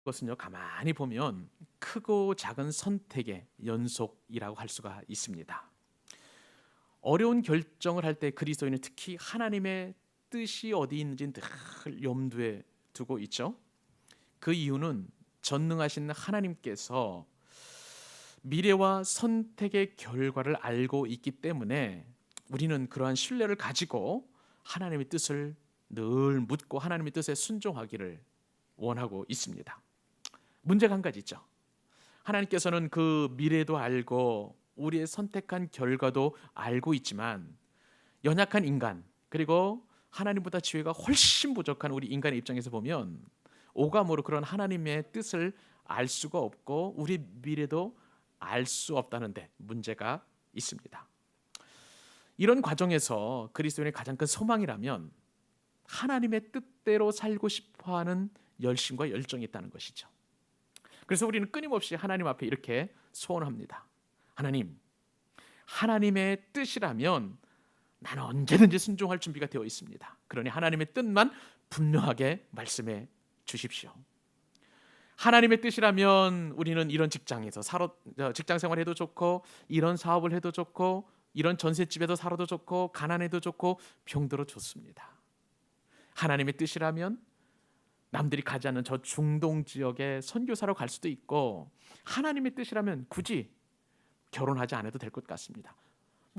그것은요, 가만히 보면 크고 작은 선택의 연속이라고 할 수가 있습니다. 어려운 결정을 할 때 그리스도인은 특히 하나님의 뜻이 어디 있는지 늘 염두에 두고 있죠. 그 이유는 전능하신 하나님께서 미래와 선택의 결과를 알고 있기 때문에 우리는 그러한 신뢰를 가지고 하나님의 뜻을 늘 묻고 하나님의 뜻에 순종하기를 원하고 있습니다. 문제가 한 가지 있죠. 하나님께서는 그 미래도 알고 우리의 선택한 결과도 알고 있지만 연약한 인간, 그리고 하나님보다 지혜가 훨씬 부족한 우리 인간의 입장에서 보면 오감으로 그런 하나님의 뜻을 알 수가 없고 우리 미래도 알 수 없다는데 문제가 있습니다. 이런 과정에서 그리스도인의 가장 큰 소망이라면 하나님의 뜻대로 살고 싶어하는 열심과 열정이 있다는 것이죠. 그래서 우리는 끊임없이 하나님 앞에 이렇게 소원합니다. 하나님, 하나님의 뜻이라면 나는 언제든지 순종할 준비가 되어 있습니다. 그러니 하나님의 뜻만 분명하게 말씀해 주십시오. 하나님의 뜻이라면 우리는 이런 직장에서 직장 생활해도 좋고, 이런 사업을 해도 좋고, 이런 전셋집에서 살아도 좋고, 가난해도 좋고, 병들어 좋습니다. 하나님의 뜻이라면 남들이 가지 않는 저 중동 지역에 선교사로 갈 수도 있고, 하나님의 뜻이라면 굳이 결혼하지 않아도 될 것 같습니다.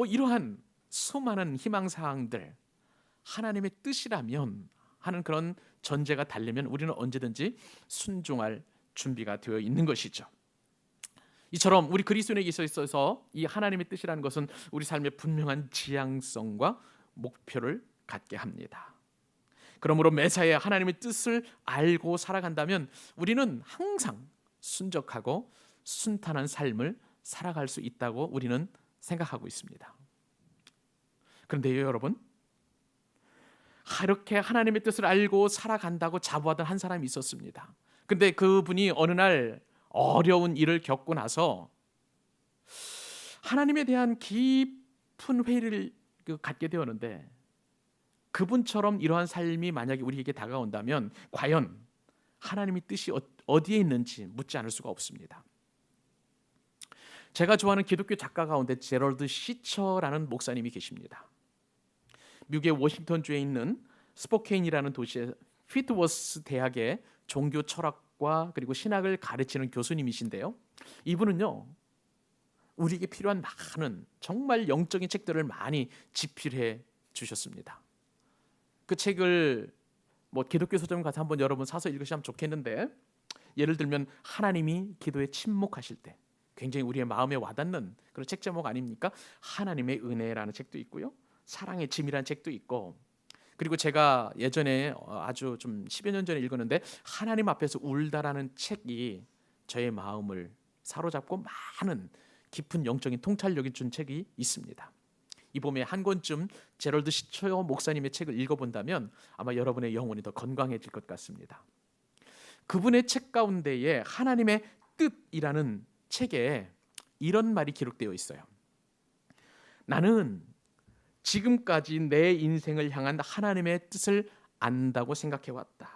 이러한 수많은 희망사항들, 하나님의 뜻이라면 하는 그런 전제가 달리면 우리는 언제든지 순종할 준비가 되어 있는 것이죠. 이처럼 우리 그리스도인에게 있어서 이 하나님의 뜻이라는 것은 우리 삶의 분명한 지향성과 목표를 갖게 합니다. 그러므로 매사에 하나님의 뜻을 알고 살아간다면 우리는 항상 순적하고 순탄한 삶을 살아갈 수 있다고 우리는 생각하고 있습니다. 그런데요, 여러분, 이렇게 하나님의 뜻을 알고 살아간다고 자부하던 한 사람이 있었습니다. 근데 그분이 어느 날 어려운 일을 겪고 나서 하나님에 대한 깊은 회의를 갖게 되었는데, 그분처럼 이러한 삶이 만약에 우리에게 다가온다면 과연 하나님의 뜻이 어디에 있는지 묻지 않을 수가 없습니다. 제가 좋아하는 기독교 작가 가운데 제럴드 시처라는 목사님이 계십니다. 미국의 워싱턴주에 있는 스포케인이라는 도시의 휘트워스 대학의 종교 철학과 그리고 신학을 가르치는 교수님이신데요. 이분은요, 우리에게 필요한 많은 정말 영적인 책들을 많이 집필해 주셨습니다. 그 책을 기독교 서점 가서 한번 여러분 사서 읽으시면 좋겠는데, 예를 들면 하나님이 기도에 침묵하실 때 굉장히 우리의 마음에 와닿는 그런 책 제목 아닙니까? 하나님의 은혜라는 책도 있고요, 사랑의 짐이라는 책도 있고, 그리고 제가 예전에 아주 좀 10여 년 전에 읽었는데 하나님 앞에서 울다라는 책이 저의 마음을 사로잡고 많은 깊은 영적인 통찰력이 준 책이 있습니다. 이 봄에 한 권쯤 제럴드 시처 목사님의 책을 읽어본다면 아마 여러분의 영혼이 더 건강해질 것 같습니다. 그분의 책 가운데에 하나님의 뜻이라는 책에 이런 말이 기록되어 있어요. 나는 지금까지 내 인생을 향한 하나님의 뜻을 안다고 생각해왔다.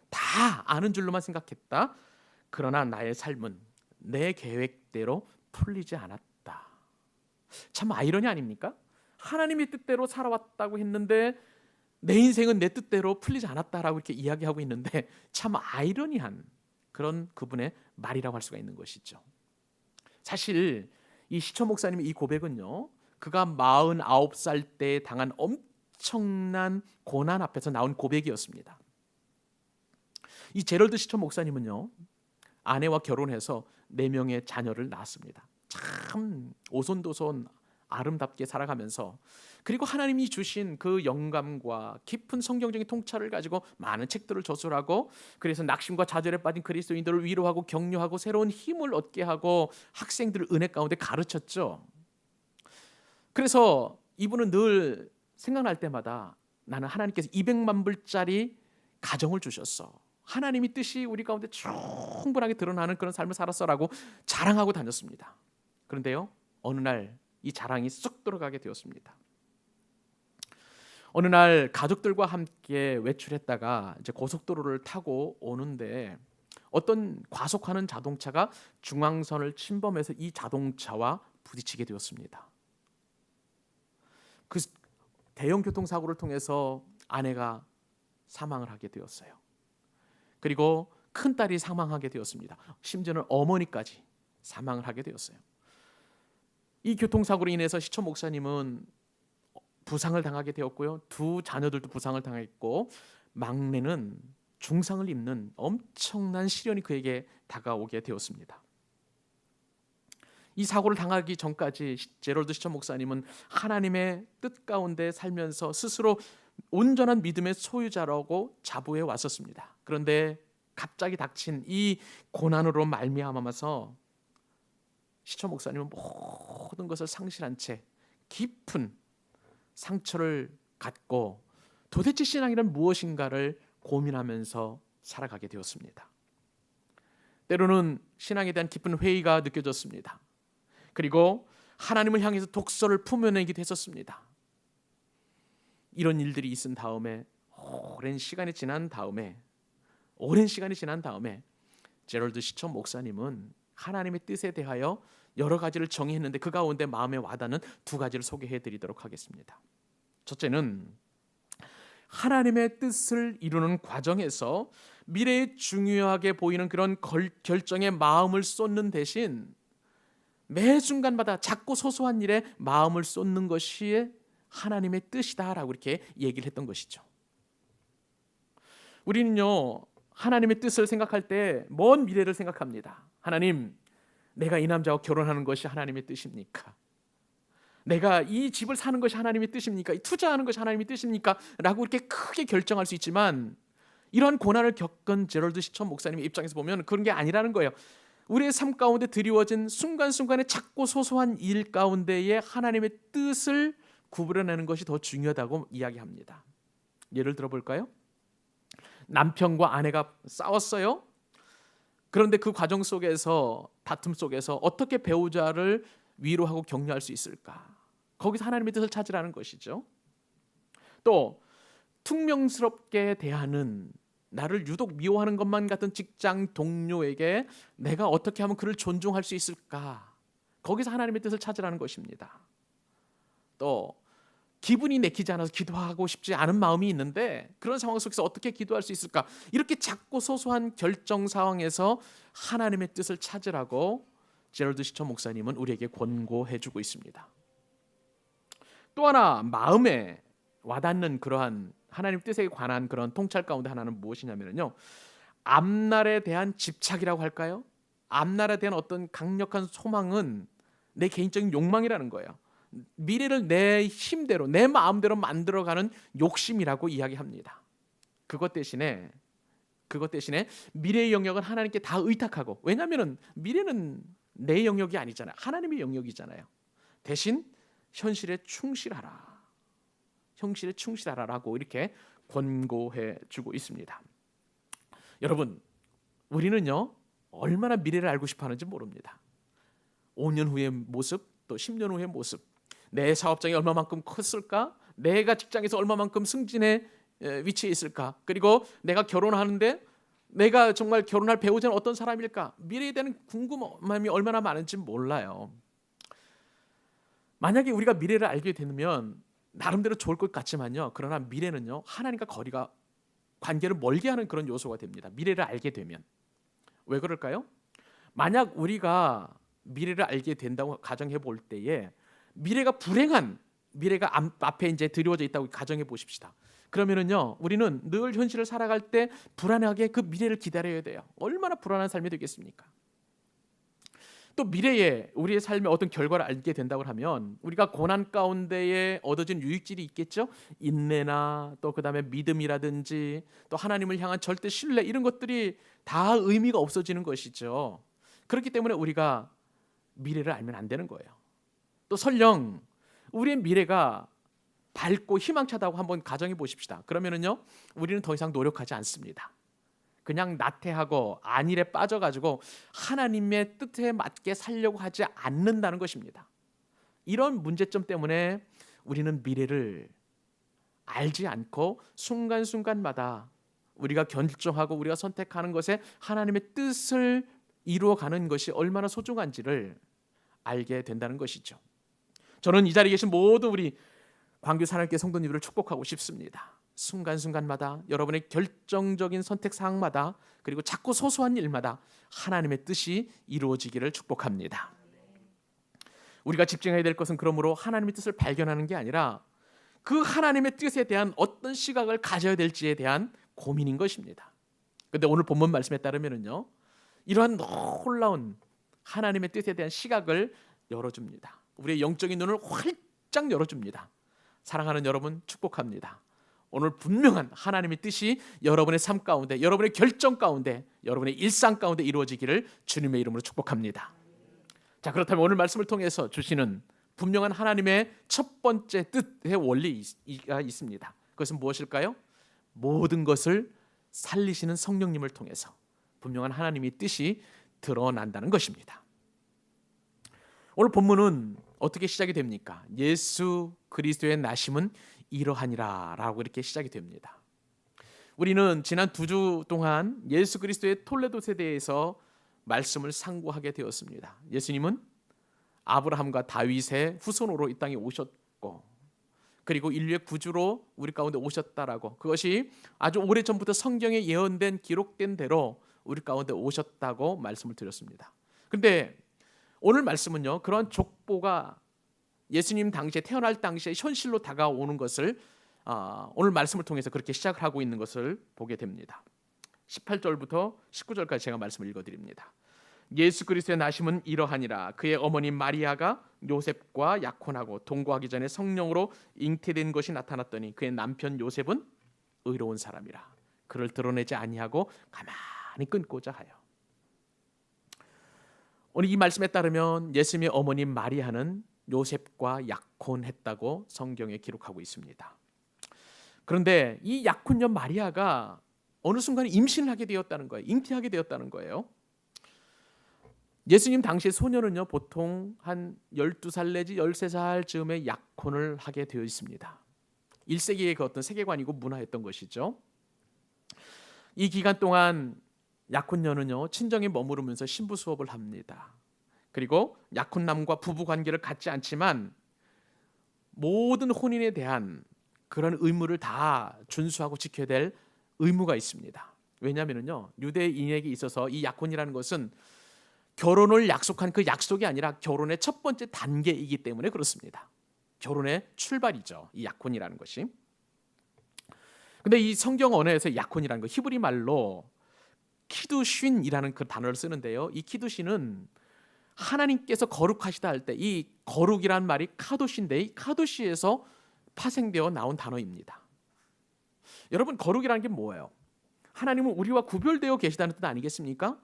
다 아는 줄로만 생각했다. 그러나 나의 삶은 내 계획대로 풀리지 않았다. 참 아이러니 아닙니까? 하나님의 뜻대로 살아왔다고 했는데 내 인생은 내 뜻대로 풀리지 않았다라고 이렇게 이야기하고 있는데, 참 아이러니한 그런 그분의 말이라고 할 수가 있는 것이죠. 사실 이 시초 목사님의 이 고백은요, 그가 49살 때 당한 엄청난 고난 앞에서 나온 고백이었습니다. 이 제럴드 시초 목사님은요, 아내와 결혼해서 4명의 자녀를 낳았습니다. 참 오손도손 아름답게 살아가면서, 그리고 하나님이 주신 그 영감과 깊은 성경적인 통찰을 가지고 많은 책들을 저술하고, 그래서 낙심과 좌절에 빠진 그리스도인들을 위로하고 격려하고 새로운 힘을 얻게 하고 학생들을 은혜 가운데 가르쳤죠. 그래서 이분은 늘 생각날 때마다 나는 하나님께서 200만 불짜리 가정을 주셨어, 하나님의 뜻이 우리 가운데 충분하게 드러나는 그런 삶을 살았어라고 자랑하고 다녔습니다. 그런데요, 어느 날 이 자랑이 쏙 들어가게 되었습니다. 어느 날 가족들과 함께 외출했다가 이제 고속도로를 타고 오는데 어떤 과속하는 자동차가 중앙선을 침범해서 이 자동차와 부딪히게 되었습니다. 그 대형 교통사고를 통해서 아내가 사망을 하게 되었어요. 그리고 큰딸이 사망하게 되었습니다. 심지어는 어머니까지 사망을 하게 되었어요. 이 교통사고로 인해서 시초 목사님은 부상을 당하게 되었고요. 두 자녀들도 부상을 당했고 막내는 중상을 입는 엄청난 시련이 그에게 다가오게 되었습니다. 이 사고를 당하기 전까지 제럴드 시초 목사님은 하나님의 뜻 가운데 살면서 스스로 온전한 믿음의 소유자라고 자부해 왔었습니다. 그런데 갑자기 닥친 이 고난으로 말미암아서 시초 목사님은 모든 것을 상실한 채 깊은 상처를 갖고 도대체 신앙이란 무엇인가를 고민하면서 살아가게 되었습니다. 때로는 신앙에 대한 깊은 회의가 느껴졌습니다. 그리고 하나님을 향해서 독서를 품어내기도 했었습니다. 이런 일들이 있은 다음에 오랜 시간이 지난 다음에 제럴드 시초 목사님은 하나님의 뜻에 대하여 여러 가지를 정의했는데 그 가운데 마음에 와닿는 두 가지를 소개해드리도록 하겠습니다. 첫째는 하나님의 뜻을 이루는 과정에서 미래에 중요하게 보이는 그런 결정에 마음을 쏟는 대신 매 순간마다 작고 소소한 일에 마음을 쏟는 것이 하나님의 뜻이다라고 이렇게 얘기를 했던 것이죠. 우리는요, 하나님의 뜻을 생각할 때 먼 미래를 생각합니다. 하나님, 내가 이 남자와 결혼하는 것이 하나님의 뜻입니까? 내가 이 집을 사는 것이 하나님의 뜻입니까? 투자하는 것이 하나님의 뜻입니까? 라고 이렇게 크게 결정할 수 있지만 이러한 고난을 겪은 제럴드 시초 목사님의 입장에서 보면 그런 게 아니라는 거예요. 우리의 삶 가운데 드리워진 순간순간의 작고 소소한 일 가운데에 하나님의 뜻을 구분해내는 것이 더 중요하다고 이야기합니다. 예를 들어볼까요? 남편과 아내가 싸웠어요. 그런데 그 과정 속에서, 다툼 속에서 어떻게 배우자를 위로하고 격려할 수 있을까? 거기서 하나님의 뜻을 찾으라는 것이죠. 또 퉁명스럽게 대하는, 나를 유독 미워하는 것만 같은 직장 동료에게 내가 어떻게 하면 그를 존중할 수 있을까? 거기서 하나님의 뜻을 찾으라는 것입니다. 또 기분이 내키지 않아서 기도하고 싶지 않은 마음이 있는데 그런 상황 속에서 어떻게 기도할 수 있을까? 이렇게 작고 소소한 결정 상황에서 하나님의 뜻을 찾으라고 제럴드 시초 목사님은 우리에게 권고해주고 있습니다. 또 하나 마음에 와닿는 그러한 하나님 뜻에 관한 그런 통찰 가운데 하나는 무엇이냐면요, 앞날에 대한 집착이라고 할까요? 앞날에 대한 어떤 강력한 소망은 내 개인적인 욕망이라는 거예요. 미래를 내 힘대로, 내 마음대로 만들어가는 욕심이라고 이야기합니다. 그것 대신에 미래의 영역은 하나님께 다 의탁하고, 왜냐하면 미래는 내 영역이 아니잖아요. 하나님의 영역이잖아요. 대신 현실에 충실하라라고 이렇게 권고해 주고 있습니다. 여러분, 우리는요 얼마나 미래를 알고 싶어 하는지 모릅니다. 5년 후의 모습, 또 10년 후의 모습, 내 사업장이 얼마만큼 컸을까? 내가 직장에서 얼마만큼 승진의 위치에 있을까? 그리고 내가 결혼하는데 내가 정말 결혼할 배우자는 어떤 사람일까? 미래에 대한 궁금함이 얼마나 많은지 몰라요. 만약에 우리가 미래를 알게 되면 나름대로 좋을 것 같지만요, 그러나 미래는요 하나님과 관계를 멀게 하는 그런 요소가 됩니다. 미래를 알게 되면. 왜 그럴까요? 만약 우리가 미래를 알게 된다고 가정해 볼 때에 미래가 불행한 미래가 앞에 이제 드리워져 있다고 가정해 보십시다. 그러면은요 우리는 늘 현실을 살아갈 때 불안하게 그 미래를 기다려야 돼요. 얼마나 불안한 삶이 되겠습니까? 또 미래에 우리의 삶의 어떤 결과를 알게 된다고 하면 우리가 고난 가운데에 얻어진 유익질이 있겠죠. 인내나 또 그다음에 믿음이라든지 또 하나님을 향한 절대 신뢰, 이런 것들이 다 의미가 없어지는 것이죠. 그렇기 때문에 우리가 미래를 알면 안 되는 거예요. 또 설령 우리의 미래가 밝고 희망차다고 한번 가정해 보십시다. 그러면은요 우리는 더 이상 노력하지 않습니다. 그냥 나태하고 안일에 빠져가지고 하나님의 뜻에 맞게 살려고 하지 않는다는 것입니다. 이런 문제점 때문에 우리는 미래를 알지 않고 순간순간마다 우리가 결정하고 우리가 선택하는 것에 하나님의 뜻을 이루어가는 것이 얼마나 소중한지를 알게 된다는 것이죠. 저는 이 자리에 계신 모든 우리 광교 사랑교회 성도님들을 축복하고 싶습니다. 순간순간마다 여러분의 결정적인 선택 사항마다 그리고 작고 소소한 일마다 하나님의 뜻이 이루어지기를 축복합니다. 우리가 집중해야 될 것은 그러므로 하나님의 뜻을 발견하는 게 아니라 그 하나님의 뜻에 대한 어떤 시각을 가져야 될지에 대한 고민인 것입니다. 그런데 오늘 본문 말씀에 따르면요, 이러한 놀라운 하나님의 뜻에 대한 시각을 열어줍니다. 우리의 영적인 눈을 활짝 열어줍니다. 사랑하는 여러분, 축복합니다. 오늘 분명한 하나님의 뜻이 여러분의 삶 가운데, 여러분의 결정 가운데, 여러분의 일상 가운데 이루어지기를 주님의 이름으로 축복합니다. 자, 그렇다면 오늘 말씀을 통해서 주시는 분명한 하나님의 첫 번째 뜻의 원리가 있습니다. 그것은 무엇일까요? 모든 것을 살리시는 성령님을 통해서 분명한 하나님의 뜻이 드러난다는 것입니다. 오늘 본문은 어떻게 시작이 됩니까? 예수 그리스도의 나심은 이러하니라 라고 이렇게 시작이 됩니다. 우리는 지난 2주 동안 예수 그리스도의 톨레도에 대해서 말씀을 상고하게 되었습니다. 예수님은 아브라함과 다윗의 후손으로 이 땅에 오셨고, 그리고 인류의 구주로 우리 가운데 오셨다라고, 그것이 아주 오래전부터 성경에 예언된 기록된 대로 우리 가운데 오셨다고 말씀을 드렸습니다. 그런데 오늘 말씀은요, 그러한 족보가 예수님 당시에 태어날 당시에 현실로 다가오는 것을 오늘 말씀을 통해서 그렇게 시작을 하고 있는 것을 보게 됩니다. 18절부터 19절까지 제가 말씀을 읽어드립니다. 예수 그리스도의 나심은 이러하니라. 그의 어머니 마리아가 요셉과 약혼하고 동거하기 전에 성령으로 잉태된 것이 나타났더니 그의 남편 요셉은 의로운 사람이라. 그를 드러내지 아니하고 가만히 끊고자 하여. 오늘 이 말씀에 따르면 예수님의 어머니 마리아는 요셉과 약혼했다고 성경에 기록하고 있습니다. 그런데 이 약혼녀 마리아가 어느 순간에 임신을 하게 되었다는 거예요. 잉태하게 되었다는 거예요. 예수님 당시의 소녀는요, 보통 한 12살 내지 13살 즈음에 약혼을 하게 되어 있습니다. 1세기의 그 어떤 세계관이고 문화였던 것이죠. 이 기간 동안 약혼녀는요, 친정에 머무르면서 신부 수업을 합니다. 그리고 약혼남과 부부 관계를 갖지 않지만 모든 혼인에 대한 그런 의무를 다 준수하고 지켜야 될 의무가 있습니다. 왜냐하면요, 유대인에게 있어서 이 약혼이라는 것은 결혼을 약속한 그 약속이 아니라 결혼의 첫 번째 단계이기 때문에 그렇습니다. 결혼의 출발이죠, 이 약혼이라는 것이. 근데 이 성경 언어에서 약혼이라는 거 히브리 말로 키두신이라는 그 단어를 쓰는데요, 이 키두신은 하나님께서 거룩하시다 할 때 이 거룩이란 말이 카도시인데, 이 카도시에서 파생되어 나온 단어입니다. 여러분, 거룩이라는 게 뭐예요? 하나님은 우리와 구별되어 계시다는 뜻 아니겠습니까?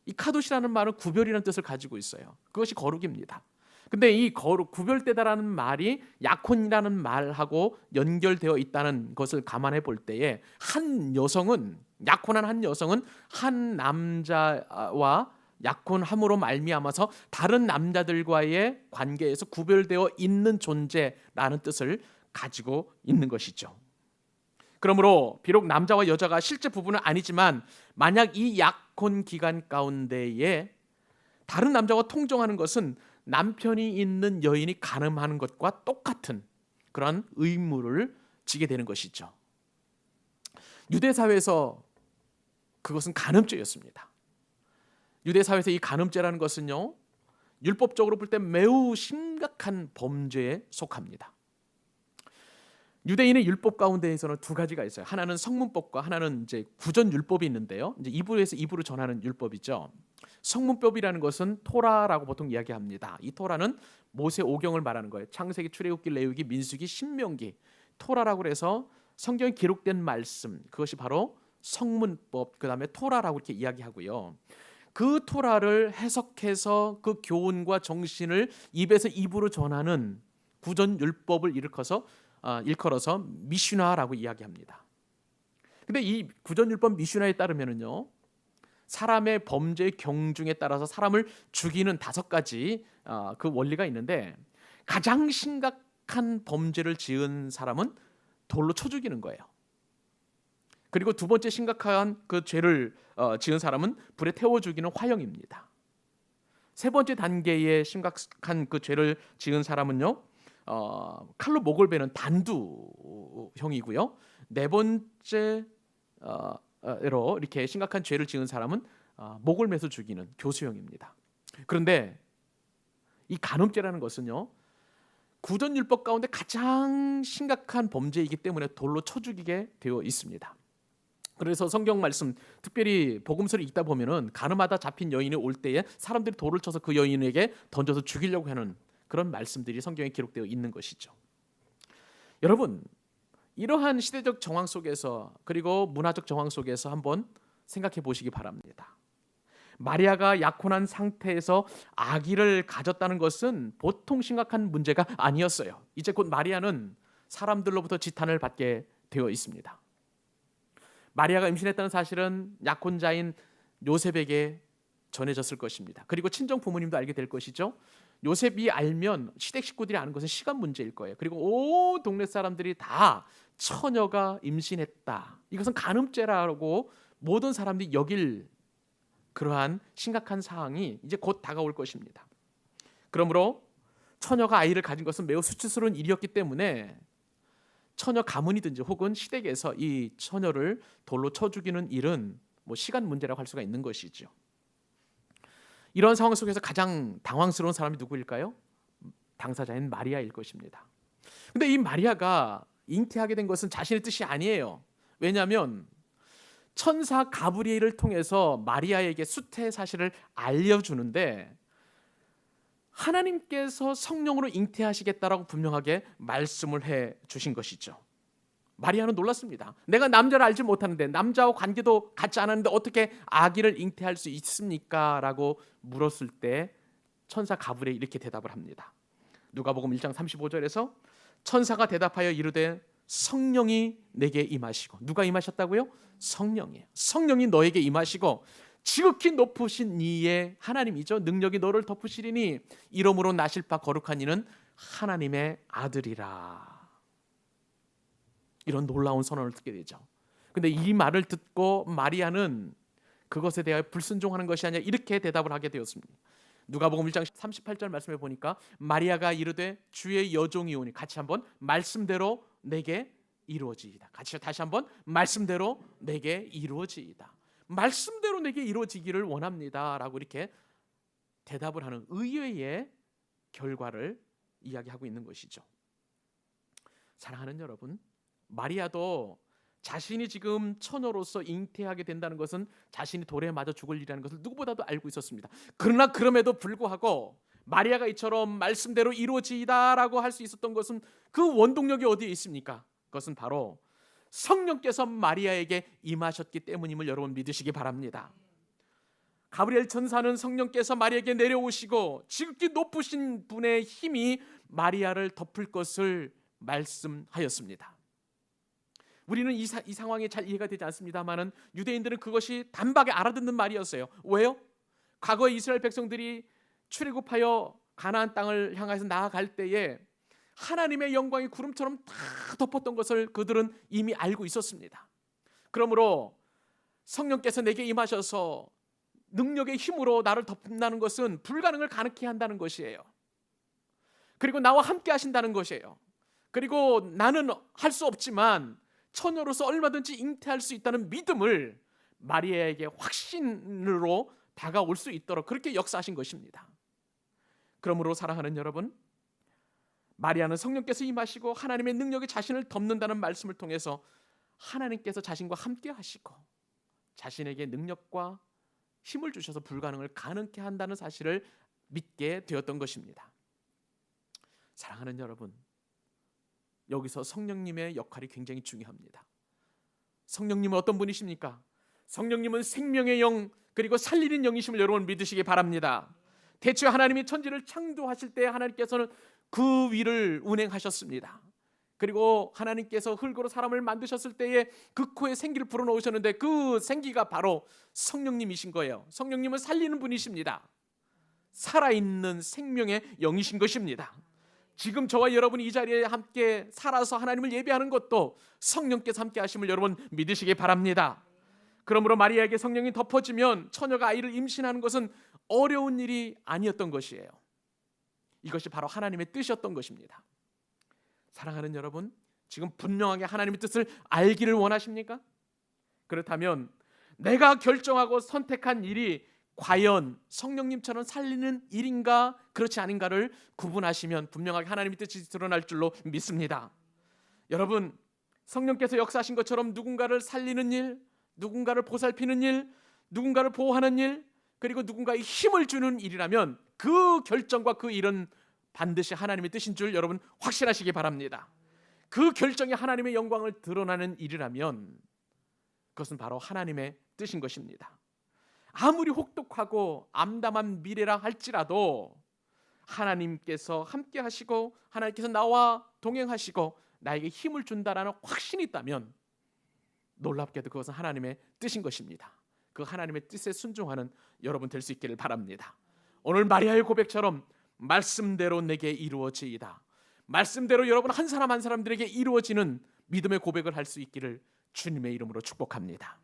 이 카도시라는 말은 구별이라는 뜻을 가지고 있어요. 그것이 거룩입니다. 근데 이 거룩, 구별되다라는 말이 약혼이라는 말하고 연결되어 있다는 것을 감안해 볼 때에 한 여성은, 약혼한 한 여성은 한 남자와 약혼함으로 말미암아서 다른 남자들과의 관계에서 구별되어 있는 존재라는 뜻을 가지고 있는 것이죠. 그러므로 비록 남자와 여자가 실제 부부는 아니지만 만약 이 약혼 기간 가운데에 다른 남자와 통정하는 것은 남편이 있는 여인이 간음하는 것과 똑같은 그런 의무를 지게 되는 것이죠. 유대 사회에서 그것은 간음죄였습니다. 유대 사회에서 이 간음죄라는 것은요, 율법적으로 볼 때 매우 심각한 범죄에 속합니다. 유대인의 율법 가운데에서는 두 가지가 있어요. 하나는 성문법과 하나는 이제 구전 율법이 있는데요. 이제 이부에서 이부로 전하는 율법이죠. 성문법이라는 것은 토라라고 보통 이야기합니다. 이 토라는 모세 오경을 말하는 거예요. 창세기, 출애굽기, 레위기, 민수기, 신명기. 토라라고 해서 성경에 기록된 말씀, 그것이 바로 성문법, 그다음에 토라라고 이렇게 이야기하고요. 그 토라를 해석해서 그 교훈과 정신을 입에서 입으로 전하는 구전 율법을 일컬어서 미슈나라고 이야기합니다. 근데 이 구전율법 미슈나에 따르면은요, 사람의 범죄의 경중에 따라서 사람을 죽이는 5가지 그 원리가 있는데, 가장 심각한 범죄를 지은 사람은 돌로 쳐 죽이는 거예요. 그리고 두 번째 심각한 그 죄를 지은 사람은 불에 태워 죽이는 화형입니다. 세 번째 단계의 심각한 그 죄를 지은 사람은요, 칼로 목을 베는 단두형이고요. 네 번째 로 이렇게 심각한 죄를 지은 사람은 목을 매서 죽이는 교수형입니다. 그런데 이 간음죄라는 것은요, 구전율법 가운데 가장 심각한 범죄이기 때문에 돌로 쳐 죽이게 되어 있습니다. 그래서 성경 말씀, 특별히 복음서를 읽다 보면은 간음하다 잡힌 여인이 올 때에 사람들이 돌을 쳐서 그 여인에게 던져서 죽이려고 하는 그런 말씀들이 성경에 기록되어 있는 것이죠. 여러분, 이러한 시대적 정황 속에서, 그리고 문화적 정황 속에서 한번 생각해 보시기 바랍니다. 마리아가 약혼한 상태에서 아기를 가졌다는 것은 보통 심각한 문제가 아니었어요. 이제 곧 마리아는 사람들로부터 지탄을 받게 되어 있습니다. 마리아가 임신했다는 사실은 약혼자인 요셉에게 전해졌을 것입니다. 그리고 친정 부모님도 알게 될 것이죠. 요셉이 알면 시댁 식구들이 아는 것은 시간 문제일 거예요. 그리고 온 동네 사람들이 다 처녀가 임신했다, 이것은 간음죄라고 모든 사람들이 여길 그러한 심각한 사항이 이제 곧 다가올 것입니다. 그러므로 처녀가 아이를 가진 것은 매우 수치스러운 일이었기 때문에 처녀 가문이든지 혹은 시댁에서 이 처녀를 돌로 쳐 죽이는 일은 시간 문제라고 할 수가 있는 것이죠. 이런 상황 속에서 가장 당황스러운 사람이 누구일까요? 당사자인 마리아일 것입니다. 근데 이 마리아가 잉태하게 된 것은 자신의 뜻이 아니에요. 왜냐하면 천사 가브리엘을 통해서 마리아에게 수태의 사실을 알려주는데, 하나님께서 성령으로 잉태하시겠다라고 분명하게 말씀을 해 주신 것이죠. 마리아는 놀랐습니다. 내가 남자를 알지 못하는데, 남자와 관계도 갖지 않았는데 어떻게 아기를 잉태할 수 있습니까? 라고 물었을 때 천사 가브리엘이 이렇게 대답을 합니다. 누가복음 1장 35절에서 천사가 대답하여 이르되 성령이 내게 임하시고, 누가 임하셨다고요? 성령이에요. 성령이 너에게 임하시고 지극히 높으신 이의 하나님이죠, 능력이 너를 덮으시리니 이러므로 나실 바 거룩한 이는 하나님의 아들이라. 이런 놀라운 선언을 듣게 되죠. 근데 이 말을 듣고 마리아는 그것에 대하여 불순종하는 것이 아니라 이렇게 대답을 하게 되었습니다. 누가복음 1장 38절 말씀해 보니까 마리아가 이르되 주의 여종이 오니, 같이 한번 말씀대로 내게 이루어지이다. 같이 다시 한번 말씀대로 내게 이루어지이다. 말씀대로 내게 이루어지기를 원합니다 라고 이렇게 대답을 하는 의외의 결과를 이야기하고 있는 것이죠. 사랑하는 여러분, 마리아도 자신이 지금 처녀로서 잉태하게 된다는 것은 자신이 돌에 맞아 죽을 일이라는 것을 누구보다도 알고 있었습니다. 그러나 그럼에도 불구하고 마리아가 이처럼 말씀대로 이루어지이다라고 할 수 있었던 것은 그 원동력이 어디에 있습니까? 그것은 바로 성령께서 마리아에게 임하셨기 때문임을 여러분 믿으시기 바랍니다. 가브리엘 천사는 성령께서 마리아에게 내려오시고 지극히 높으신 분의 힘이 마리아를 덮을 것을 말씀하였습니다. 우리는 이 상황이 잘 이해가 되지 않습니다만은 유대인들은 그것이 단박에 알아듣는 말이었어요. 왜요? 과거에 이스라엘 백성들이 출애굽하여 가나안 땅을 향해서 나아갈 때에 하나님의 영광이 구름처럼 다 덮었던 것을 그들은 이미 알고 있었습니다. 그러므로 성령께서 내게 임하셔서 능력의 힘으로 나를 덮는다는 것은 불가능을 가능케 한다는 것이에요. 그리고 나와 함께 하신다는 것이에요. 그리고 나는 할 수 없지만 처녀로서 얼마든지 잉태할 수 있다는 믿음을 마리아에게 확신으로 다가올 수 있도록 그렇게 역사하신 것입니다. 그러므로 사랑하는 여러분, 마리아는 성령께서 임하시고 하나님의 능력이 자신을 덮는다는 말씀을 통해서 하나님께서 자신과 함께 하시고 자신에게 능력과 힘을 주셔서 불가능을 가능케 한다는 사실을 믿게 되었던 것입니다. 사랑하는 여러분, 여기서 성령님의 역할이 굉장히 중요합니다. 성령님은 어떤 분이십니까? 성령님은 생명의 영, 그리고 살리는 영이심을 여러분 믿으시기 바랍니다. 대체 하나님이 천지를 창조하실 때 하나님께서는 그 위를 운행하셨습니다. 그리고 하나님께서 흙으로 사람을 만드셨을 때에 그 코에 생기를 불어넣으셨는데 그 생기가 바로 성령님이신 거예요. 성령님은 살리는 분이십니다. 살아있는 생명의 영이신 것입니다. 지금 저와 여러분이 이 자리에 함께 살아서 하나님을 예배하는 것도 성령께서 함께 하심을 여러분 믿으시기 바랍니다. 그러므로 마리아에게 성령이 덮어지면 처녀가 아이를 임신하는 것은 어려운 일이 아니었던 것이에요. 이것이 바로 하나님의 뜻이었던 것입니다. 사랑하는 여러분, 지금 분명하게 하나님의 뜻을 알기를 원하십니까? 그렇다면 내가 결정하고 선택한 일이 과연 성령님처럼 살리는 일인가 그렇지 아닌가를 구분하시면 분명하게 하나님의 뜻이 드러날 줄로 믿습니다. 여러분, 성령께서 역사하신 것처럼 누군가를 살리는 일, 누군가를 보살피는 일, 누군가를 보호하는 일, 그리고 누군가의 힘을 주는 일이라면 그 결정과 그 일은 반드시 하나님의 뜻인 줄 여러분 확신하시기 바랍니다. 그 결정이 하나님의 영광을 드러나는 일이라면 그것은 바로 하나님의 뜻인 것입니다. 아무리 혹독하고 암담한 미래라 할지라도 하나님께서 함께 하시고 하나님께서 나와 동행하시고 나에게 힘을 준다라는 확신이 있다면 놀랍게도 그것은 하나님의 뜻인 것입니다. 그 하나님의 뜻에 순종하는 여러분 될 수 있기를 바랍니다. 오늘 마리아의 고백처럼 말씀대로 내게 이루어지이다. 말씀대로 여러분 한 사람 한 사람들에게 이루어지는 믿음의 고백을 할 수 있기를 주님의 이름으로 축복합니다.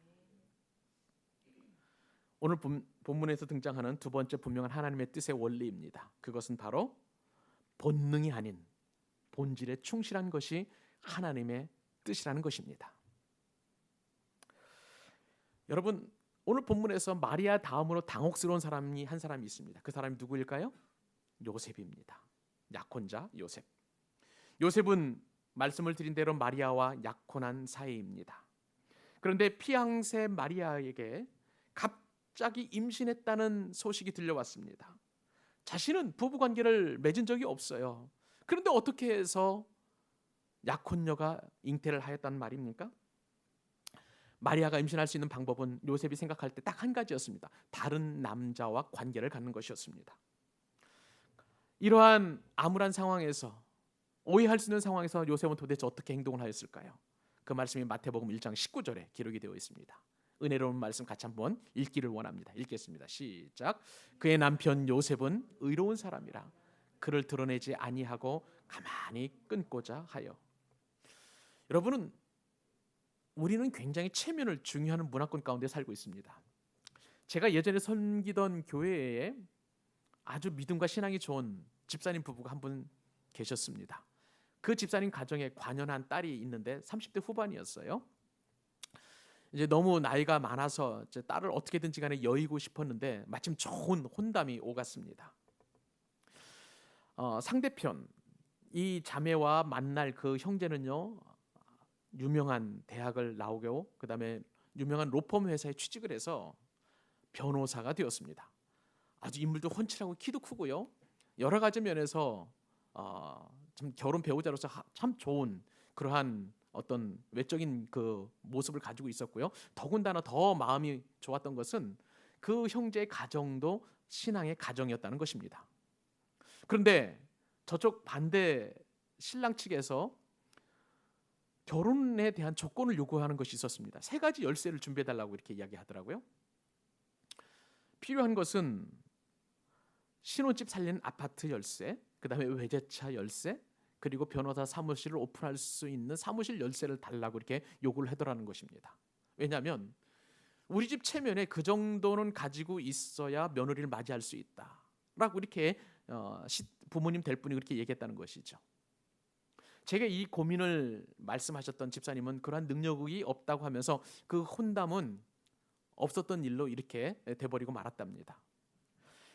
오늘 본문에서 등장하는 두 번째 분명한 하나님의 뜻의 원리입니다. 그것은 바로 본능이 아닌 본질에 충실한 것이 하나님의 뜻이라는 것입니다. 여러분, 오늘 본문에서 마리아 다음으로 당혹스러운 사람이 한 사람이 있습니다. 그 사람이 누구일까요? 요셉입니다. 약혼자 요셉. 요셉은 말씀을 드린 대로 마리아와 약혼한 사이입니다. 그런데 피앙세 마리아에게 갑자기 임신했다는 소식이 들려왔습니다. 자신은 부부관계를 맺은 적이 없어요. 그런데 어떻게 해서 약혼녀가 잉태를 하였단 말입니까? 마리아가 임신할 수 있는 방법은 요셉이 생각할 때 딱 한 가지였습니다. 다른 남자와 관계를 갖는 것이었습니다. 이러한 암울한 상황에서 오해할 수 있는 상황에서 요셉은 도대체 어떻게 행동을 하였을까요? 그 말씀이 마태복음 1장 19절에 기록이 되어 있습니다. 은혜로운 말씀 같이 한번 읽기를 원합니다. 읽겠습니다. 시작. 그의 남편 요셉은 의로운 사람이라 그를 드러내지 아니하고 가만히 끊고자 하여. 여러분은 우리는 굉장히 체면을 중요하는 문화권 가운데 살고 있습니다. 제가 예전에 섬기던 교회에 아주 믿음과 신앙이 좋은 집사님 부부가 한 분 계셨습니다. 그 집사님 가정에 관연한 딸이 있는데 30대 후반이었어요. 이제 너무 나이가 많아서 이제 딸을 어떻게든지 간에 여의고 싶었는데 마침 좋은 혼담이 오갔습니다. 상대편 이 자매와 만날 그 형제는요, 유명한 대학을 나오고 그다음에 유명한 로펌 회사에 취직을 해서 변호사가 되었습니다. 아주 인물도 훤칠하고 키도 크고요. 여러 가지 면에서 참 결혼 배우자로서 참 좋은 그러한 어떤 외적인 그 모습을 가지고 있었고요. 더군다나 더 마음이 좋았던 것은 그 형제의 가정도 신앙의 가정이었다는 것입니다. 그런데 저쪽 반대 신랑 측에서 결혼에 대한 조건을 요구하는 것이 있었습니다. 3가지 열쇠를 준비해달라고 이렇게 이야기하더라고요. 필요한 것은 신혼집 살리는 아파트 열쇠, 그 다음에 외제차 열쇠, 그리고 변호사 사무실을 오픈할 수 있는 사무실 열쇠를 달라고 이렇게 요구를 하더라는 것입니다. 왜냐하면 우리 집 체면에 그 정도는 가지고 있어야 며느리를 맞이할 수 있다라고 이렇게 부모님 될 분이 그렇게 얘기했다는 것이죠. 제가 이 고민을 말씀하셨던 집사님은 그러한 능력이 없다고 하면서 그 혼담은 없었던 일로 이렇게 돼버리고 말았답니다.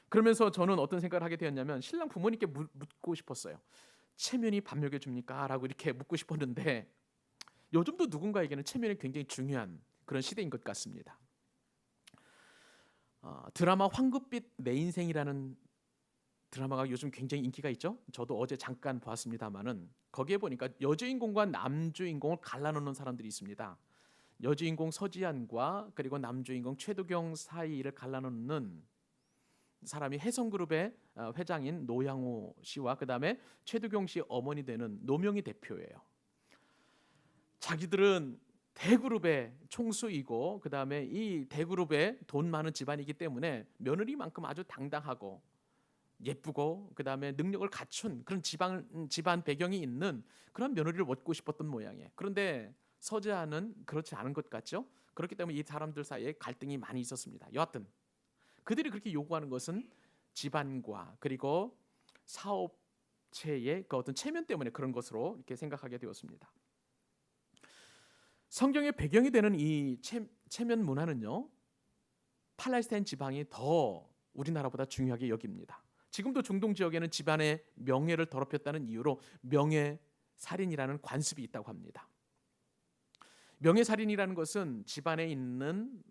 그러면서 저는 어떤 생각을 하게 되었냐면 신랑 부모님께 묻고 싶었어요. 체면이 밥 먹여줍니까? 라고 이렇게 묻고 싶었는데 요즘도 누군가에게는 체면이 굉장히 중요한 그런 시대인 것 같습니다. 드라마 황급빛 내 인생이라는 드라마가 요즘 굉장히 인기가 있죠. 저도 어제 잠깐 보았습니다만은 거기에 보니까 여주인공과 남주인공을 갈라놓는 사람들이 있습니다. 여주인공 서지안과 그리고 남주인공 최도경 사이를 갈라놓는 사람이 혜성그룹의 회장인 노양호 씨와 그 다음에 최도경 씨 어머니 되는 노명희 대표예요. 자기들은 대그룹의 총수이고 그 다음에 이 대그룹의 돈 많은 집안이기 때문에 며느리만큼 아주 당당하고 예쁘고 그다음에 능력을 갖춘 그런 집안 배경이 있는 그런 며느리를 얻고 싶었던 모양이에요. 그런데 서재아는 그렇지 않은 것 같죠. 그렇기 때문에 이 사람들 사이에 갈등이 많이 있었습니다. 여하튼 그들이 그렇게 요구하는 것은 집안과 그리고 사업체의 그 어떤 체면 때문에 그런 것으로 이렇게 생각하게 되었습니다. 성경의 배경이 되는 이 체면 문화는요, 팔레스타인 지방이 더 우리나라보다 중요하게 여깁니다. 지금도 중동 지역에는 집안의 명예를 더럽혔다는 이유로 명예살인이라는 관습이 있다고 합니다. 명예살인이라는 것은 집안에 있는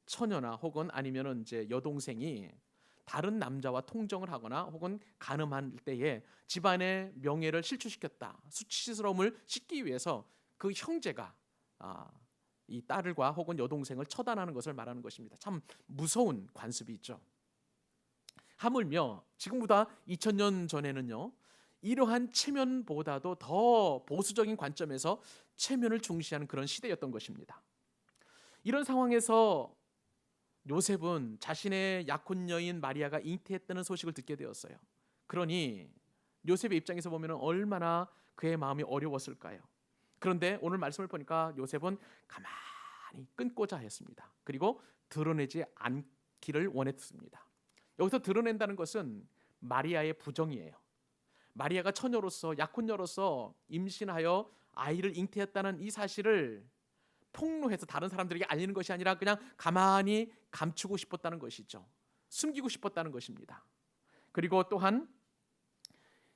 처녀나 혹은 아니면은 이제 여동생이 다른 남자와 통정을 하거나 혹은 간음할 때에 집안의 명예를 실추시켰다, 수치스러움을 씻기 위해서 그 형제가 이 딸과 혹은 여동생을 처단하는 것을 말하는 것입니다. 참 무서운 관습이 있죠. 하물며 지금보다 2000년 전에는요, 이러한 체면보다도 더 보수적인 관점에서 체면을 중시하는 그런 시대였던 것입니다. 이런 상황에서 요셉은 자신의 약혼 여인 마리아가 잉태했다는 소식을 듣게 되었어요. 그러니 요셉의 입장에서 보면 얼마나 그의 마음이 어려웠을까요? 그런데 오늘 말씀을 보니까 요셉은 가만히 끊고자 했습니다. 그리고 드러내지 않기를 원했습니다. 여기서 드러낸다는 것은 마리아의 부정이에요. 마리아가 처녀로서 약혼녀로서 임신하여 아이를 잉태했다는 이 사실을 폭로해서 다른 사람들에게 알리는 것이 아니라 그냥 가만히 감추고 싶었다는 것이죠. 숨기고 싶었다는 것입니다. 그리고 또한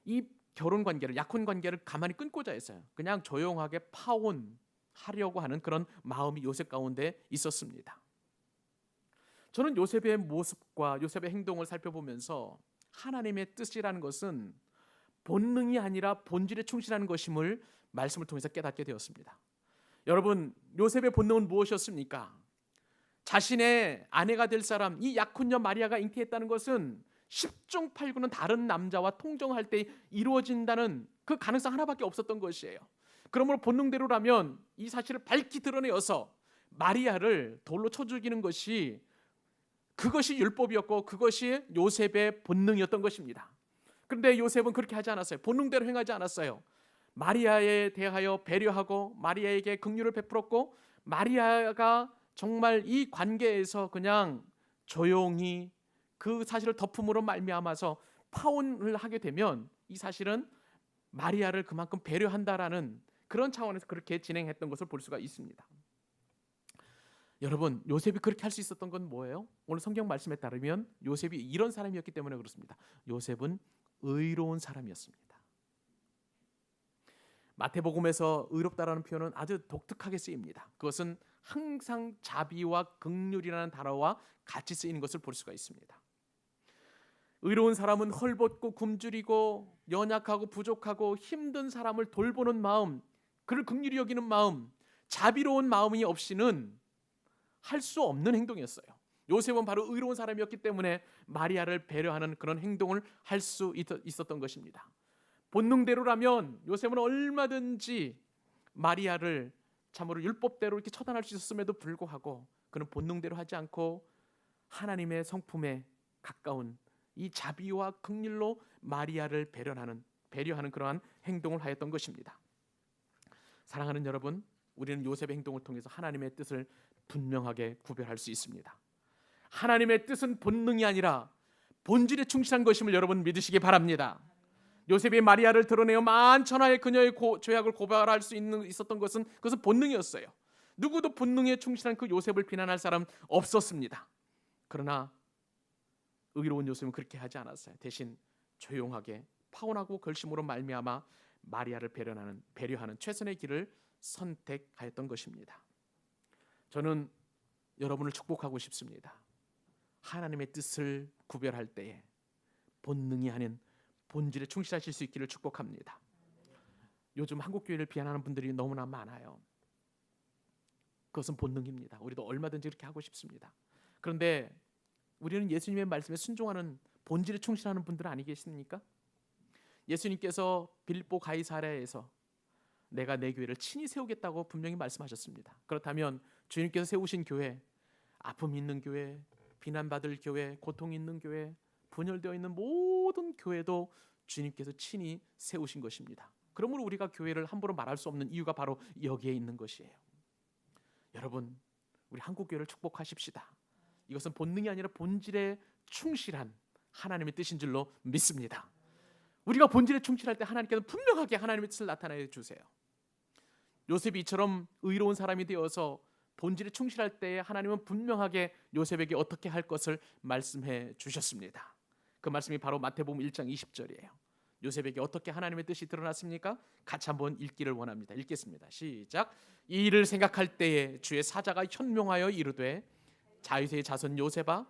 이 결혼 관계를, 약혼 관계를 가만히 끊고자 했어요. 그냥 조용하게 파혼하려고 하는 그런 마음이 요셉 가운데 있었습니다. 저는 요셉의 모습과 요셉의 행동을 살펴보면서 하나님의 뜻이라는 것은 본능이 아니라 본질에 충실하는 것임을 말씀을 통해서 깨닫게 되었습니다. 여러분, 요셉의 본능은 무엇이었습니까? 자신의 아내가 될 사람, 이 약혼녀 마리아가 잉태했다는 것은 10중 8구는 다른 남자와 통정할 때 이루어진다는 그 가능성 하나밖에 없었던 것이에요. 그러므로 본능대로라면 이 사실을 밝히 드러내어서 마리아를 돌로 쳐 죽이는 그것이 율법이었고 그것이 요셉의 본능이었던 것입니다. 그런데 요셉은 그렇게 하지 않았어요. 본능대로 행하지 않았어요. 마리아에 대하여 배려하고 마리아에게 긍휼을 베풀었고, 마리아가 정말 이 관계에서 그냥 조용히 그 사실을 덮음으로 말미암아서 파혼을 하게 되면 이 사실은 마리아를 그만큼 배려한다라는 그런 차원에서 그렇게 진행했던 것을 볼 수가 있습니다. 여러분, 요셉이 그렇게 할 수 있었던 건 뭐예요? 오늘 성경 말씀에 따르면 요셉이 이런 사람이었기 때문에 그렇습니다. 요셉은 의로운 사람이었습니다. 마태복음에서 의롭다라는 표현은 아주 독특하게 쓰입니다. 그것은 항상 자비와 긍휼이라는 단어와 같이 쓰이는 것을 볼 수가 있습니다. 의로운 사람은 헐벗고 굶주리고 연약하고 부족하고 힘든 사람을 돌보는 마음, 그를 긍휼히 여기는 마음, 자비로운 마음이 없이는 할 수 없는 행동이었어요. 요셉은 바로 의로운 사람이었기 때문에 마리아를 배려하는 그런 행동을 할 수 있었던 것입니다. 본능대로라면 요셉은 얼마든지 마리아를 참으로 율법대로 이렇게 처단할 수 있었음에도 불구하고 그는 본능대로 하지 않고 하나님의 성품에 가까운 이 자비와 긍휼로 마리아를 배려하는 그러한 행동을 하였던 것입니다. 사랑하는 여러분, 우리는 요셉의 행동을 통해서 하나님의 뜻을 분명하게 구별할 수 있습니다. 하나님의 뜻은 본능이 아니라 본질에 충실한 것임을 여러분 믿으시기 바랍니다. 요셉이 마리아를 드러내어 만천하의 그녀의 죄악을 고발할 수 있었던 것은 그것은 본능이었어요. 누구도 본능에 충실한 그 요셉을 비난할 사람 없었습니다. 그러나 의로운 요셉은 그렇게 하지 않았어요. 대신 조용하게 파혼하고 결심으로 말미암아 마리아를 배려하는 최선의 길을 선택하였던 것입니다. 저는 여러분을 축복하고 싶습니다. 하나님의 뜻을 구별할 때에 본능이 아닌 본질에 충실하실 수 있기를 축복합니다. 요즘 한국교회를 비난하는 분들이 너무나 많아요. 그것은 본능입니다. 우리도 얼마든지 그렇게 하고 싶습니다. 그런데 우리는 예수님의 말씀에 순종하는 본질에 충실하는 분들 아니 계십니까? 예수님께서 빌립보 가이사랴에서 내가 내 교회를 친히 세우겠다고 분명히 말씀하셨습니다. 그렇다면 주님께서 세우신 교회, 아픔 있는 교회, 비난받을 교회, 고통 있는 교회, 분열되어 있는 모든 교회도 주님께서 친히 세우신 것입니다. 그러므로 우리가 교회를 함부로 말할 수 없는 이유가 바로 여기에 있는 것이에요. 여러분, 우리 한국교회를 축복하십시다. 이것은 본능이 아니라 본질에 충실한 하나님의 뜻인 줄로 믿습니다. 우리가 본질에 충실할 때 하나님께서 분명하게 하나님의 뜻을 나타내 주세요. 요셉이 이처럼 의로운 사람이 되어서 본질에 충실할 때 하나님은 분명하게 요셉에게 어떻게 할 것을 말씀해 주셨습니다. 그 말씀이 바로 마태복음 1장 20절이에요. 요셉에게 어떻게 하나님의 뜻이 드러났습니까? 같이 한번 읽기를 원합니다. 읽겠습니다. 시작. 이 일을 생각할 때에 주의 사자가 현명하여 이르되 다윗의 자손 요셉아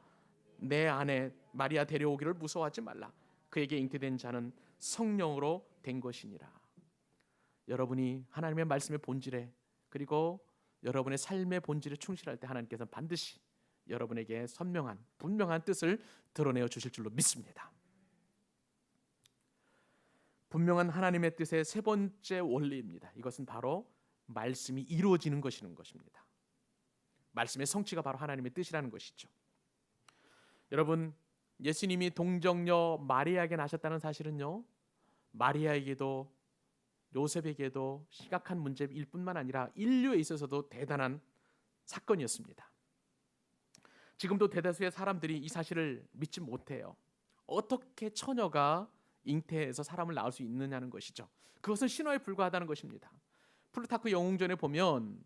내 아내 마리아 데려오기를 무서워하지 말라. 그에게 잉태된 자는 성령으로 된 것이니라. 여러분이 하나님의 말씀의 본질에 그리고 여러분의 삶의 본질에 충실할 때 하나님께서는 반드시 여러분에게 선명한 분명한 뜻을 드러내어 주실 줄로 믿습니다. 분명한 하나님의 뜻의 세 번째 원리입니다. 이것은 바로 말씀이 이루어지는 것입니다. 말씀의 성취가 바로 하나님의 뜻이라는 것이죠. 여러분, 예수님이 동정녀 마리아에게 나셨다는 사실은요, 마리아에게도 요셉에게도 심각한 문제일 뿐만 아니라 인류에 있어서도 대단한 사건이었습니다. 지금도 대다수의 사람들이 이 사실을 믿지 못해요. 어떻게 처녀가 잉태해서 사람을 낳을 수 있느냐는 것이죠. 그것은 신화에 불과하다는 것입니다. 플루타크 영웅전에 보면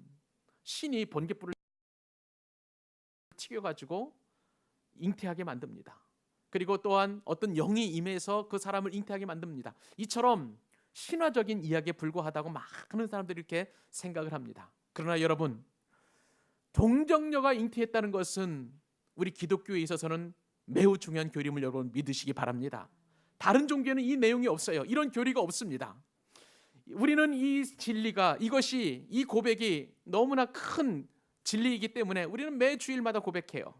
신이 번갯불을 튀겨가지고 잉태하게 만듭니다. 그리고 또한 어떤 영이 임해서 그 사람을 잉태하게 만듭니다. 이처럼 신화적인 이야기에 불과하다고 많은 사람들이 이렇게 생각을 합니다. 그러나 여러분, 동정녀가 잉태했다는 것은 우리 기독교에 있어서는 매우 중요한 교림을 여러분 믿으시기 바랍니다. 다른 종교에는 이 내용이 없어요. 이런 교리가 없습니다. 우리는 이 진리가 이 고백이 너무나 큰 진리이기 때문에 우리는 매 주일마다 고백해요.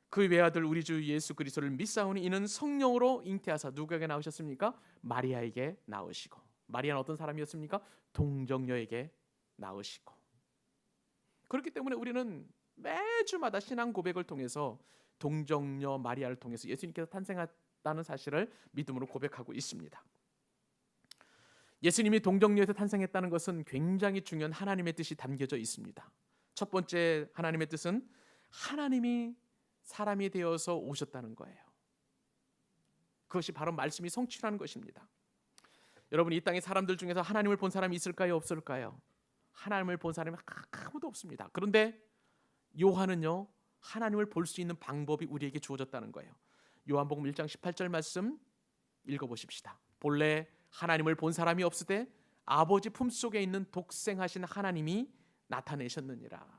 그 외아들 우리 주 예수 그리스도를 믿사오니 이는 성령으로 잉태하사 누구에게 나오셨습니까? 마리아에게 나오시고. 마리아는 어떤 사람이었습니까? 동정녀에게 나오시고. 그렇기 때문에 우리는 매주마다 신앙 고백을 통해서 동정녀 마리아를 통해서 예수님께서 탄생했다는 사실을 믿음으로 고백하고 있습니다. 예수님이 동정녀에서 탄생했다는 것은 굉장히 중요한 하나님의 뜻이 담겨져 있습니다. 첫 번째 하나님의 뜻은 하나님이 사람이 되어서 오셨다는 거예요. 그것이 바로 말씀이 성취라는 것입니다. 여러분, 이 땅의 사람들 중에서 하나님을 본 사람이 있을까요? 없을까요? 하나님을 본 사람이 아무도 없습니다. 그런데 요한은요, 하나님을 볼 수 있는 방법이 우리에게 주어졌다는 거예요. 요한복음 1장 18절 말씀 읽어보십시다. 본래 하나님을 본 사람이 없으되 아버지 품속에 있는 독생하신 하나님이 나타내셨느니라.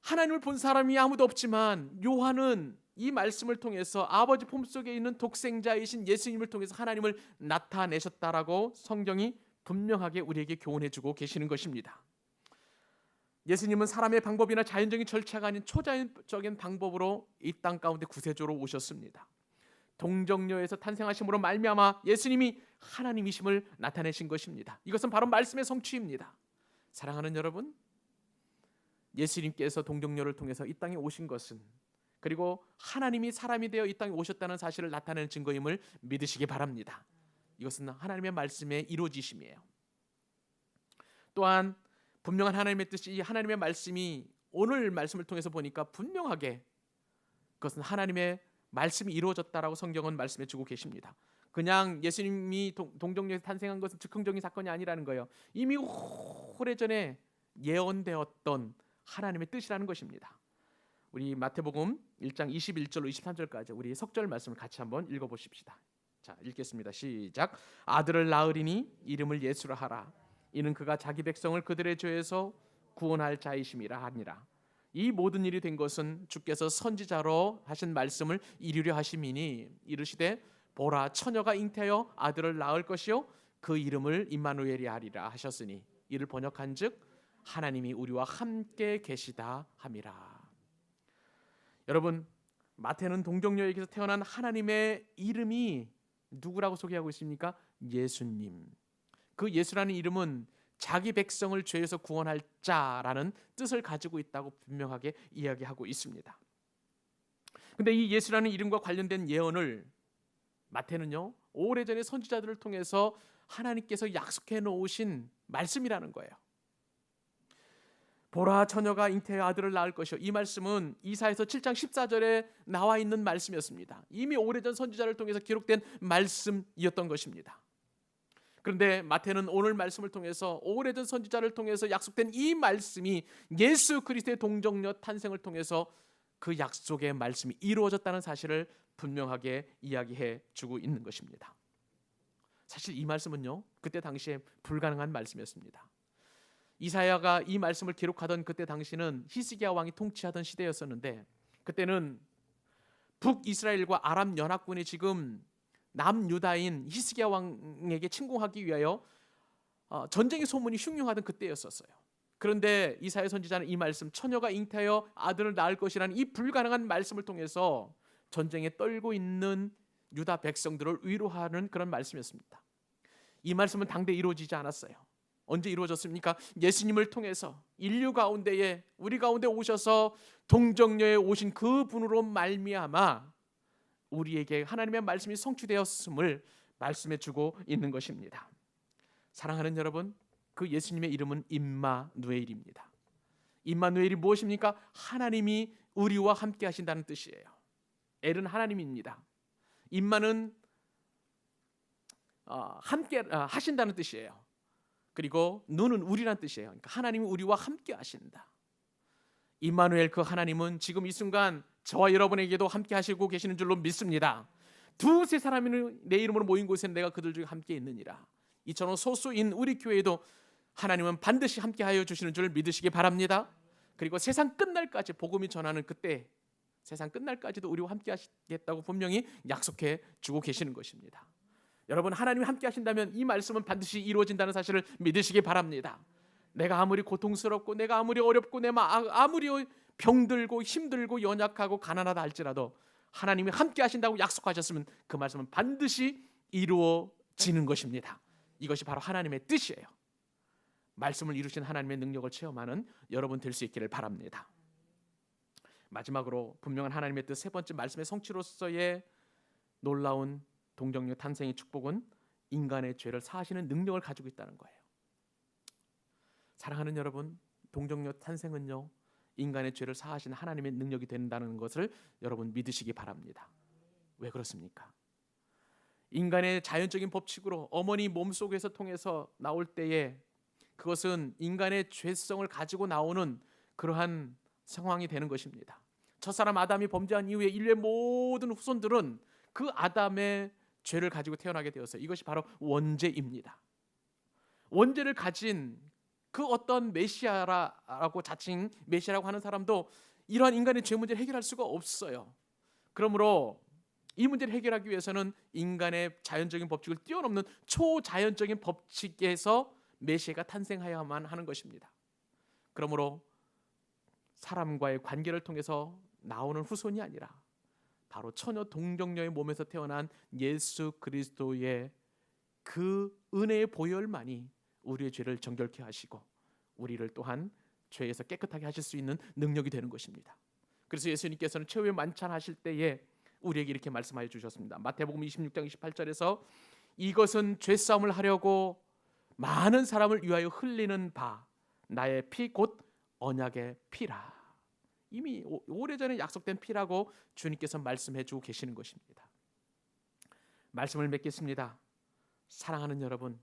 하나님을 본 사람이 아무도 없지만 요한은 이 말씀을 통해서 아버지 품속에 있는 독생자이신 예수님을 통해서 하나님을 나타내셨다라고 성경이 분명하게 우리에게 교훈해주고 계시는 것입니다. 예수님은 사람의 방법이나 자연적인 절차가 아닌 초자연적인 방법으로 이 땅 가운데 구세주로 오셨습니다. 동정녀에서 탄생하심으로 말미암아 예수님이 하나님이심을 나타내신 것입니다. 이것은 바로 말씀의 성취입니다. 사랑하는 여러분, 예수님께서 동정녀를 통해서 이 땅에 오신 것은 그리고 하나님이 사람이 되어 이 땅에 오셨다는 사실을 나타내는 증거임을 믿으시기 바랍니다. 이것은 하나님의 말씀의 이루어지심이에요. 또한 분명한 하나님의 뜻이 하나님의 말씀이 오늘 말씀을 통해서 보니까 분명하게 그것은 하나님의 말씀이 이루어졌다라고 성경은 말씀해 주고 계십니다. 그냥 예수님이 동정녀에서 탄생한 것은 즉흥적인 사건이 아니라는 거예요. 이미 오래전에 예언되었던 하나님의 뜻이라는 것입니다. 우리 마태복음 1장 21절로 23절까지 우리 석절 말씀을 같이 한번 읽어보십시다. 자, 읽겠습니다. 시작. 아들을 낳으리니 이름을 예수라 하라. 이는 그가 자기 백성을 그들의 죄에서 구원할 자이심이라 하니라. 이 모든 일이 된 것은 주께서 선지자로 하신 말씀을 이루려 하심이니 이르시되 보라 처녀가 잉태하여 아들을 낳을 것이요 그 이름을 임마누엘이 하리라 하셨으니 이를 번역한즉 하나님이 우리와 함께 계시다 함이라. 여러분, 마태는 동정녀에게서 태어난 하나님의 이름이 누구라고 소개하고 있습니까? 예수님. 그 예수라는 이름은 자기 백성을 죄에서 구원할 자라는 뜻을 가지고 있다고 분명하게 이야기하고 있습니다. 근데 이 예수라는 이름과 관련된 예언을 마태는요, 오래전에 선지자들을 통해서 하나님께서 약속해 놓으신 말씀이라는 거예요. 보라, 처녀가 잉태의 아들을 낳을 것이요. 이 말씀은 이사야서 7장 14절에 나와 있는 말씀이었습니다. 이미 오래전 선지자를 통해서 기록된 말씀이었던 것입니다. 그런데 마태는 오늘 말씀을 통해서 오래전 선지자를 통해서 약속된 이 말씀이 예수 그리스도의 동정녀 탄생을 통해서 그 약속의 말씀이 이루어졌다는 사실을 분명하게 이야기해 주고 있는 것입니다. 사실 이 말씀은요, 그때 당시에 불가능한 말씀이었습니다. 이사야가 이 말씀을 기록하던 그때 당시는 히스기야 왕이 통치하던 시대였었는데, 그때는 북이스라엘과 아람 연합군이 지금 남유다인 히스기야 왕에게 침공하기 위하여 전쟁의 소문이 흉흉하던 그때였었어요. 그런데 이사야 선지자는 이 말씀, 처녀가 잉태하여 아들을 낳을 것이라는 이 불가능한 말씀을 통해서 전쟁에 떨고 있는 유다 백성들을 위로하는 그런 말씀이었습니다. 이 말씀은 당대 이루어지지 않았어요. 언제 이루어졌습니까? 예수님을 통해서 인류 가운데에, 우리 가운데 오셔서 동정녀에 오신 그 분으로 말미암아 우리에게 하나님의 말씀이 성취되었음을 말씀해 주고 있는 것입니다. 사랑하는 여러분, 그 예수님의 이름은 임마누엘입니다. 임마누엘이 무엇입니까? 하나님이 우리와 함께 하신다는 뜻이에요. 엘은 하나님입니다. 임마는 함께 하신다는 뜻이에요. 그리고 누는 우리란 뜻이에요. 그러니까 하나님이 우리와 함께 하신다. 임마누엘, 그 하나님은 지금 이 순간 저와 여러분에게도 함께 하시고 계시는 줄로 믿습니다. 두세 사람이 내 이름으로 모인 곳에는 내가 그들 중에 함께 있느니라. 이처럼 소수인 우리 교회에도 하나님은 반드시 함께 하여 주시는 줄 믿으시기 바랍니다. 그리고 세상 끝날까지 복음이 전하는 그때, 세상 끝날까지도 우리와 함께 하시겠다고 분명히 약속해 주고 계시는 것입니다. 여러분, 하나님이 함께 하신다면 이 말씀은 반드시 이루어진다는 사실을 믿으시기 바랍니다. 내가 아무리 고통스럽고, 내가 아무리 어렵고, 내가 아무리 병들고 힘들고 연약하고 가난하다 할지라도 하나님이 함께 하신다고 약속하셨으면 그 말씀은 반드시 이루어지는 것입니다. 이것이 바로 하나님의 뜻이에요. 말씀을 이루신 하나님의 능력을 체험하는 여러분 될 수 있기를 바랍니다. 마지막으로 분명한 하나님의 뜻 세 번째, 말씀의 성취로서의 놀라운 동정녀 탄생의 축복은 인간의 죄를 사하시는 능력을 가지고 있다는 거예요. 사랑하는 여러분, 동정녀 탄생은요, 인간의 죄를 사하시는 하나님의 능력이 된다는 것을 여러분 믿으시기 바랍니다. 왜 그렇습니까? 인간의 자연적인 법칙으로 어머니 몸속에서 통해서 나올 때에 그것은 인간의 죄성을 가지고 나오는 그러한 상황이 되는 것입니다. 첫사람 아담이 범죄한 이후에 인류의 모든 후손들은 그 아담의 죄를 가지고 태어나게 되었어요. 이것이 바로 원죄입니다. 원죄를 가진 그 어떤 메시아라고 자칭 메시아라고 하는 사람도 이러한 인간의 죄 문제를 해결할 수가 없어요. 그러므로 이 문제를 해결하기 위해서는 인간의 자연적인 법칙을 뛰어넘는 초자연적인 법칙에서 메시아가 탄생하여야만 하는 것입니다. 그러므로 사람과의 관계를 통해서 나오는 후손이 아니라 바로 처녀 동정녀의 몸에서 태어난 예수 그리스도의 그 은혜의 보혈만이 우리의 죄를 정결케 하시고 우리를 또한 죄에서 깨끗하게 하실 수 있는 능력이 되는 것입니다. 그래서 예수님께서는 최후의 만찬하실 때에 우리에게 이렇게 말씀하여 주셨습니다. 마태복음 26장 28절에서 이것은 죄싸움을 하려고 많은 사람을 위하여 흘리는 바 나의 피 곧 언약의 피라. 이미 오래전에 약속된 피라고 주님께서 말씀해 주고 계시는 것입니다. 말씀을 맺겠습니다. 사랑하는 여러분,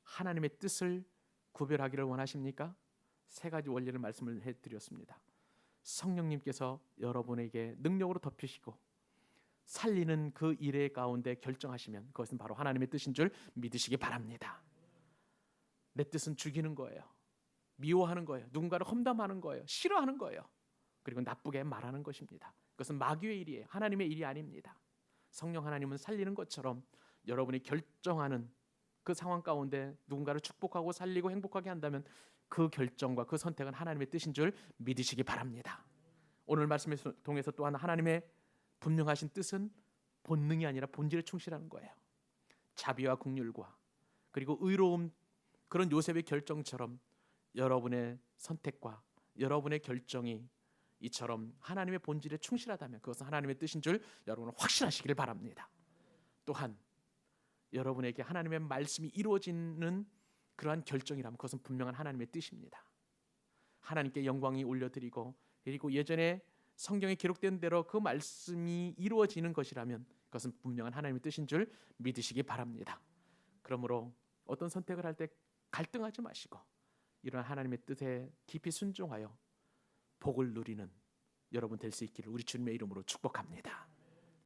하나님의 뜻을 구별하기를 원하십니까? 세 가지 원리를 말씀을 해드렸습니다. 성령님께서 여러분에게 능력으로 덮이시고 살리는 그 일의 가운데 결정하시면 그것은 바로 하나님의 뜻인 줄 믿으시기 바랍니다. 내 뜻은 죽이는 거예요. 미워하는 거예요. 누군가를 험담하는 거예요. 싫어하는 거예요. 그리고 나쁘게 말하는 것입니다. 그것은 마귀의 일이에요. 하나님의 일이 아닙니다. 성령 하나님은 살리는 것처럼 여러분이 결정하는 그 상황 가운데 누군가를 축복하고 살리고 행복하게 한다면 그 결정과 그 선택은 하나님의 뜻인 줄 믿으시기 바랍니다. 오늘 말씀을 통해서 또한 하나님의 분명하신 뜻은 본능이 아니라 본질에 충실하는 거예요. 자비와 긍휼과 그리고 의로움, 그런 요셉의 결정처럼 여러분의 선택과 여러분의 결정이 이처럼 하나님의 본질에 충실하다면 그것은 하나님의 뜻인 줄 여러분은 확신하시길 바랍니다. 또한 여러분에게 하나님의 말씀이 이루어지는 그러한 결정이라면 그것은 분명한 하나님의 뜻입니다. 하나님께 영광이 올려드리고 그리고 예전에 성경에 기록된 대로 그 말씀이 이루어지는 것이라면 그것은 분명한 하나님의 뜻인 줄 믿으시기 바랍니다. 그러므로 어떤 선택을 할 때 갈등하지 마시고 이런 하나님의 뜻에 깊이 순종하여 복을 누리는 여러분 될 수 있기를 우리 주님의 이름으로 축복합니다.